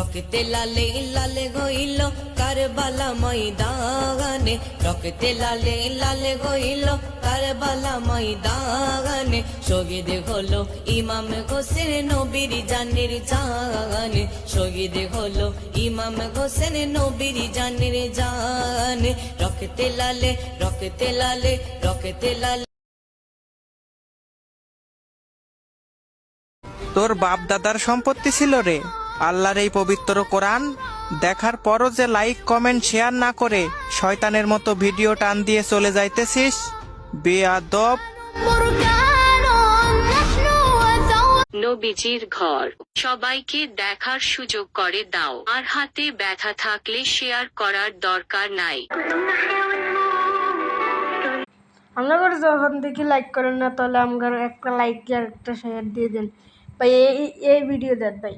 রক্তে লালে লালে হইল কারবালা ময়দানে, রক্তে লালে লালে হইল কারবালা ময়দানে। শহীদ হলো ইমাম হোসেন নবীর জানের জান, শহীদ হলো ইমাম হোসেন নবীর জানের জান। রক্তে লালে রক্তে লালে রক্তে লালে। তোর বাপ দাদার সম্পত্তি ছিল রে আল্লাহর এই পবিত্র কোরআন, দেখার পরও যে লাইক কমেন্ট শেয়ার না করে শয়তানের মতো ভিডিও টান দিয়ে চলে যাইতেছিস, বেয়াদব। নবীজির ঘর সবাইকে দেখার সুযোগ করে দাও, আর হাতে ব্যথা থাকলে শেয়ার করার দরকার নাই। আমরা করে যখন দেখি লাইক করেন না, তাহলে আমরা একটা লাইক আর একটা শেয়ার দিয়ে দেন ভাই, এই ভিডিও দেন ভাই।